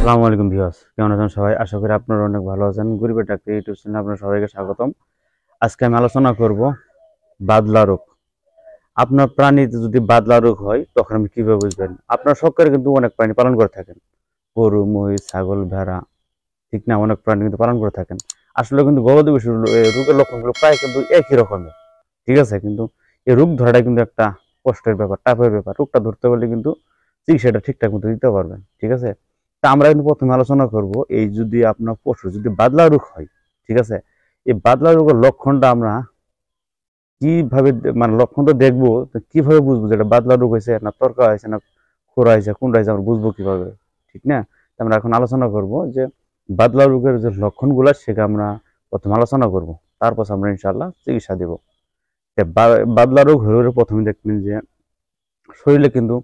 আসসালামু আলাইকুম ভিউয়ার্স, কেমন আছেন সবাই? আশা করি আপনারা অনেক ভালো আছেন। গরিবের ডাক্তার ইউটিউব চ্যানেলে আপনার সবাইকে স্বাগতম। আজকে আমি আলোচনা করব বাদলা রোগ। আপনার প্রাণীতে যদি বাদলা রোগ হয় তখন আপনি কিভাবে বুঝবেন? আপনার শখের কিন্তু অনেক প্রাণী পালন করে থাকেন, গরু, মহিষ, ছাগল, ভেড়া, ঠিক না? অনেক প্রাণী কিন্তু পালন করে থাকেন। আসলে কিন্তু গবাদি পশুর রোগের লক্ষণগুলো প্রায় কিন্তু একই রকমের, ঠিক আছে? কিন্তু এই রোগ ধরাটা কিন্তু একটা কষ্টের ব্যাপার, টাফের ব্যাপার। রোগটা ধরতে হলে কিন্তু চিকিৎসাটা ঠিকঠাক মতো দিতে পারবেন, ঠিক আছে? তা আমরা কিন্তু প্রথমে আলোচনা করব, এই যদি আপনার পশু যদি বাদলা রোগ হয়, ঠিক আছে, এই বাদলা রোগের লক্ষণটা আমরা কিভাবে মানে লক্ষণ তো দেখবো, তো কিভাবে বুঝবো যেটা বাদলা রোগ হয়েছে না তরকা হয়েছে না খোরা হয়েছে, কোনটা হয়েছে আমরা বুঝবো কিভাবে, ঠিক না? তো আমরা এখন আলোচনা করব যে বাদলা রোগের যে লক্ষণগুলো সেটা আমরা প্রথমে আলোচনা করব, তারপর আমরা ইনশাআল্লাহ চিকিৎসা দেব। বাদলা রোগ হলে প্রথমে দেখবেন যে শরীরে কিন্তু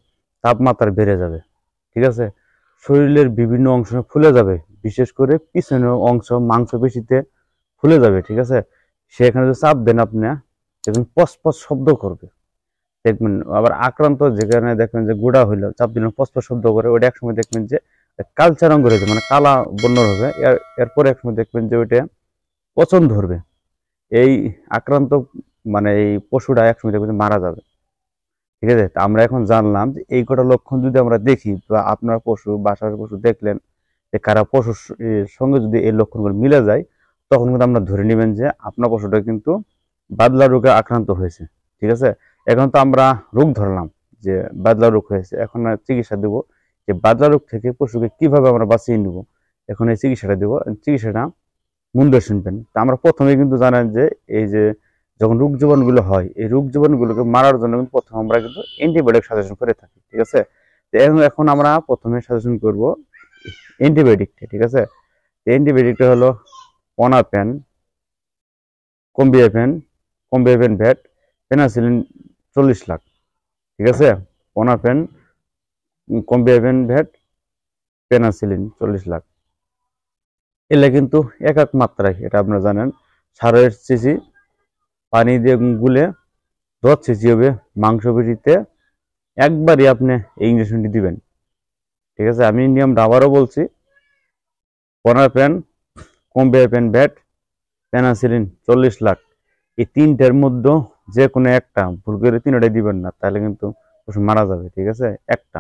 তাপমাত্রা বেড়ে যাবে, ঠিক আছে? শরীরের বিভিন্ন অংশ ফুলে যাবে, বিশেষ করে পিছনের অংশ মাংসপেশিতে ফুলে যাবে, ঠিক আছে? সেখানে যদি চাপ দেন আপনি, দেখবেন পসপস শব্দ করবে, দেখবেন। আবার আক্রান্ত যেখানে দেখবেন যে গোড়া হইলো, চাপ দিলে পসপস শব্দ করে, ওইটা একসময় দেখবেন যে কালচা রঙের হয়ে যাবে, মানে কালা বর্ণ হবে। এরপরে একসময় দেখবেন যে ওইটা পচন ধরবে। এই আক্রান্ত মানে এই পশুটা একসময় দেখবেন মারা যাবে, ঠিক আছে? তা আমরা এখন জানলাম যে এই কটা লক্ষণ যদি আমরা দেখি, বা আপনার পশু বাসার পশু দেখলেন যে কারা পশুর সঙ্গে যদি এই লক্ষণগুলো মিলে যায়, তখন কিন্তু আমরা ধরে নেবেন যে আপনার পশুটা কিন্তু বাদলা রোগে আক্রান্ত হয়েছে, ঠিক আছে? এখন তো আমরা রোগ ধরলাম যে বাদলা রোগ হয়েছে, এখন চিকিৎসা দেবো যে বাদলা রোগ থেকে পশুকে কিভাবে আমরা বাঁচিয়ে নিব। এখন এই চিকিৎসাটা দেবো, চিকিৎসাটা মন দিয়ে শুনবেন। তা আমরা প্রথমে কিন্তু জানেন যে এই যে যখন রোগ জীবাণুগুলো হয়, এই রোগ জীবাণুগুলোকে মারার জন্য কিন্তু প্রথমে আমরা কিন্তু অ্যান্টিবায়োটিক সাজেশন করে থাকি, ঠিক আছে? তো এখন আমরা প্রথমে সাজেশন করব অ্যান্টিবায়োটিকটা, ঠিক আছে? অ্যান্টিবায়োটিকটা হলো পনাপেন, কম্বিএফেন, কম্বিএফেন ভ্যাট, পেনাসিলিন 40 লাখ, ঠিক আছে? পনাপেন, কম্বিএফেন ভ্যাট, পেনাসিলিন 40 লাখ। এগুলা কিন্তু এক এক মাত্রায়, এটা আপনারা জানেন। 6.5 সিসি পানি দিয়ে গুলে 10 সিসি হবে মাংসপেশিতে, একবারই আপনি এই ইঞ্জেকশনটি দিবেন, ঠিক আছে? আমি নিয়মটা আবারও বলছি, পনারপেন, কম্বিআরপেন ভ্যাট, পেনাসিলিন 40 লাখ, এই তিনটার মধ্যে যে কোনো একটা, ভুল করে তিনটাই দিবেন না, তাহলে কিন্তু পশু মারা যাবে, ঠিক আছে? একটা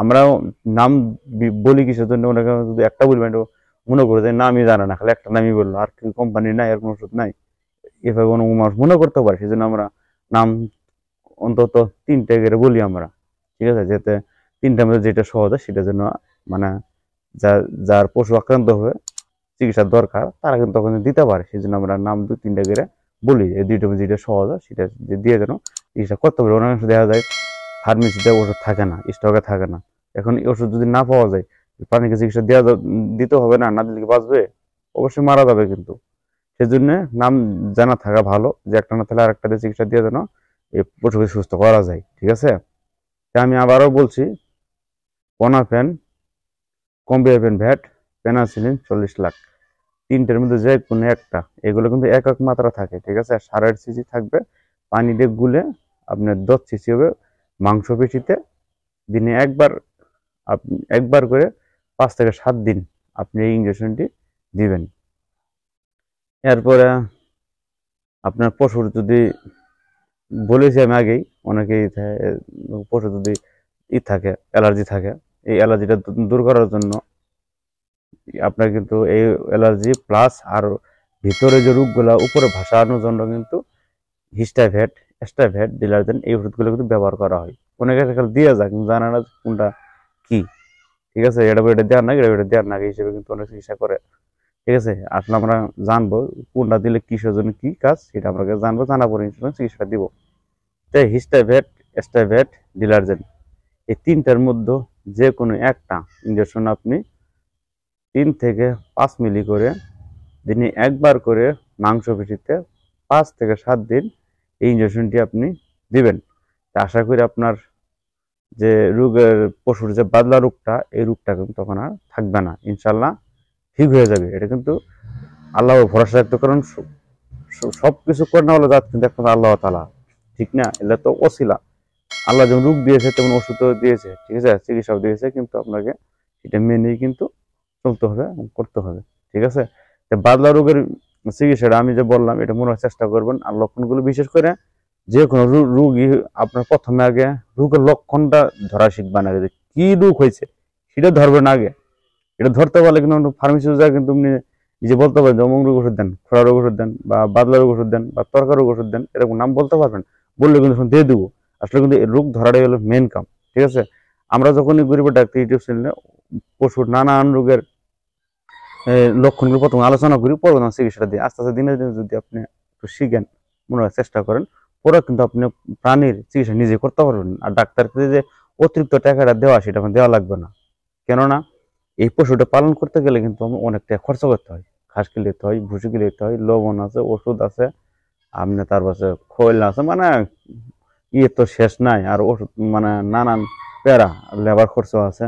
আমরাও নাম বলি কিসের জন্য, ওনাকে যদি একটা বলবেন মনে করে যে নামই জানে না, খালি একটা নামই বললো, আর কি কোম্পানি নাই, আর কোনো ওষুধ নাই, এভাবে কোনো মানুষ মনে করতে পারে। সেই জন্য আমরা নাম অন্তত তিনটে করে বলি আমরা, ঠিক আছে? যাতে তিনটার মধ্যে যেটা সহজ হয় সেটা যেন, মানে যার পশু আক্রান্ত হয়ে চিকিৎসার দরকার তারা কিন্তু তখন দিতে পারে। সেই জন্য আমরা নাম 2-3টা করে বলি, এই দুইটার মধ্যে যেটা সহজ হয় সেটা দিয়ে যেন চিকিৎসা করতে পারে। অনেক দেখা যায় ফার্মেসিতে ওষুধ থাকে না, স্টকে থাকে না। এখন এই ওষুধ যদি না পাওয়া যায়, প্রাণীকে চিকিৎসা দিতে হবে না, না দিলে কি বাঁচবে? অবশ্যই মারা যাবে। কিন্তু সেজন্য নাম জানা থাকা ভালো, যে একটা না থাকলে আরেকটা দিয়ে চিকিৎসা দিয়ে যেন এই পশুকে সুস্থ করা যায়, ঠিক আছে? আমি আবারও বলছি, পনাফেন, কম্বিআরপেন ভ্যাট, পেনাসিলিন 40 লাখ, তিনটের মধ্যে যে কোনো একটা। এগুলো কিন্তু এক এক মাত্রা থাকে, ঠিক আছে? 6.5 সিসি থাকবে, পানি দিয়ে গুলে আপনার 10 সিসি হবে মাংসপেশিতে। দিনে একবার, আপনি একবার করে 5 থেকে 7 দিন আপনি এই ইঞ্জেকশনটি দিবেন। এরপরে আপনার পশুর যদি, বলেছি আমি আগেই, অনেকেই পশু যদি থাকে, অ্যালার্জি থাকে, এই অ্যালার্জিটা দূর করার জন্য আপনার কিন্তু এই অ্যালার্জি প্লাস আর ভিতরে যে রোগগুলা উপরে ভাসানোর জন্য কিন্তু হিস্টাভেট, এস্টাভেট, ডিলারজেন, এই ওষুধগুলো কিন্তু ব্যবহার করা হয়। অনেকে দিয়ে যায় কিন্তু জানে না কোনটা কি, ঠিক আছে? এটা দেওয়ার না, এটা দেওয়ার না হিসেবে কিন্তু অনেক চিকিৎসা করে, ঠিক আছে? আসলে আমরা জানবো কোনটা দিলে কিসের জন্য কি কাজ, সেটা আমরা জানবো, জানা পরে চিকিৎসা দিব। তাই হিস্টাভেট, এস্টাভেট, ডিলারজেন, এই তিনটার মধ্যে যে কোনো একটা ইঞ্জেকশন আপনি 3 থেকে 5 মিলি করে দিনে একবার করে মাংসপেশিতে 5 থেকে 7 দিন এই ইঞ্জেকশনটি আপনি দিবেন। আশা করি আপনার যে রোগের পশুর যে বাদলা রোগটা, এই রোগটা কিন্তু তখন আর থাকবে না, ইনশাল্লাহ ঠিক হয়ে যাবে। এটা কিন্তু আল্লাহর ভরসা রাখতে, কারণ সবকিছু করে না হলো যাত কিন্তু একমাত্র আল্লাহ তাআলা, ঠিক না? এটা তো ওসিলা। আল্লাহ যেমন রোগ দিয়েছে তেমন ওষুধও দিয়েছে, ঠিক আছে? চিকিৎসাও দিয়েছে, কিন্তু আপনাকে সেটা মেনেই কিন্তু চলতে হবে, করতে হবে। ঠিক আছে? বাদলা রোগের চিকিৎসাটা আমি যে বললাম এটা মনে হয় চেষ্টা করবেন। আর লক্ষণগুলো বিশেষ করে যে কোনো রোগী আপনার প্রথমে আগে রোগের লক্ষণটা ধরা শিখবেন আগে, যে কি রোগ হয়েছে সেটা ধরবেন আগে। এটা ধরতে পারলে কিন্তু ফার্মেসিতে যা কিন্তু আপনি নিজে বলতে পারেন যে অমুক রোগ ওষুধ দেন, খোড়া রোগ ওষুধ দেন, বা বাদলা রোগ ওষুধ দেন, বা তরকা রোগ ওষুধ দেন, এরকম নাম বলতে পারবেন। বললে কিন্তু দিয়ে দেবো। আসলে কিন্তু এই রোগ ধরাটাই হলো মেন কাম। ঠিক আছে? আমরা যখনই গরিবের ডাক্তার ইউটিউব চ্যানেলে পশুর নানান রোগের লক্ষণগুলো প্রথমে আলোচনা করি, পরে চিকিৎসাটা দিই। আস্তে আস্তে দিনে দিনে যদি আপনি একটু শিখেন, মনে হয় চেষ্টা করেন, পরে কিন্তু আপনি প্রাণীর চিকিৎসা নিজে করতে পারবেন। আর ডাক্তারকে যে অতিরিক্ত টাকাটা দেওয়া সেটা আপনার দেওয়া লাগবে না। কেননা এই পশুটা পালন করতে গেলে কিন্তু অনেক টাকা খরচ করতে হয়। ঘাস কিনে দিতে হয়, ভুসি কিনে দিতে হয়, লবণ আছে, ওষুধ আছে, আপনি তার পাশে খৈল আছে, মানে তো শেষ নাই। আর ওষুধ মানে নানান প্যারা, লেবার খরচ আছে,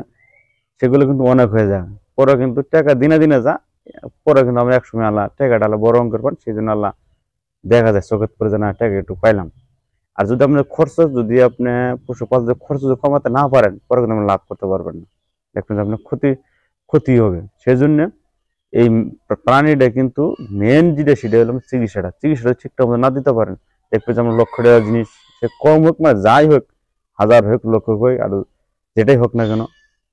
সেগুলো কিন্তু অনেক হয়ে যায়। পরে কিন্তু টাকা দিনে দিনে যা, পরে কিন্তু আমরা একসময় আল্লাহ টাকাটা আল্লাহ বড় অঙ্কের পান, সেই জন্য আল্লাহ দেখা যায় চোখের পরে যে না টাকা একটু পাইলাম। আর যদি আপনার খরচ, যদি আপনি পশুপালনের খরচ যদি কমাতে না পারেন, পরে কিন্তু আপনি লাভ করতে পারবেন না, দেখবেন আপনার ক্ষতি হবে। সেই জন্য এই প্রাণীটা কিন্তু মেন যেটা সেটা হলো চিকিৎসাটা ঠিকঠাক মতো না দিতে পারেন, দেখবেন যে আমরা লক্ষ টাকার জিনিস, সে কম হোক মানে যাই হোক, হাজার হোক, লক্ষ হোক, আর যেটাই হোক না কেন,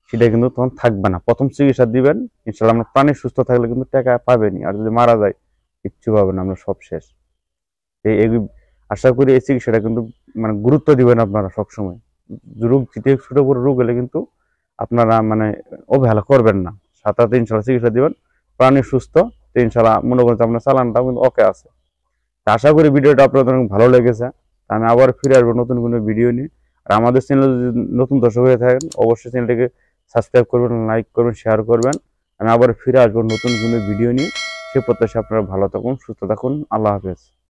সেটা কিন্তু তখন থাকবে না। প্রথম চিকিৎসা দিবেন, ইনশাল্লাহ আপনার প্রাণী সুস্থ থাকলে কিন্তু টাকা পাবেনি। আর যদি মারা যায়, কিচ্ছু পাবেন না, আমরা সব শেষ। এই আশা করি এই চিকিৎসাটা কিন্তু মানে গুরুত্ব দিবেন আপনারা সবসময়। রোগ ছোট বড় রোগ হলে কিন্তু আপনারা মানে অবহেলা করবেন না, সাথে সাথে ইনশাল্লাহ চিকিৎসা দিবেন, প্রাণী সুস্থ। তো ইনশাল্লাহ মনে করেন আপনার চালানটাও কিন্তু ওকে আছে। আশা করি ভিডিওটা আপনাদের অনেক ভালো লেগেছে। আমি আবার ফিরে আসবো নতুন কোনো ভিডিও নিয়ে। আর আমাদের চ্যানেলে যদি নতুন দর্শক হয়ে থাকেন, অবশ্যই চ্যানেলটিকে সাবস্ক্রাইব করবেন, লাইক করবেন, শেয়ার করবেন। আমি আবার ফিরে আসবো নতুন কোনো ভিডিও নিয়ে। সে প্রত্যাশা আপনারা ভালো থাকুন, সুস্থ থাকুন। আল্লাহ হাফেজ।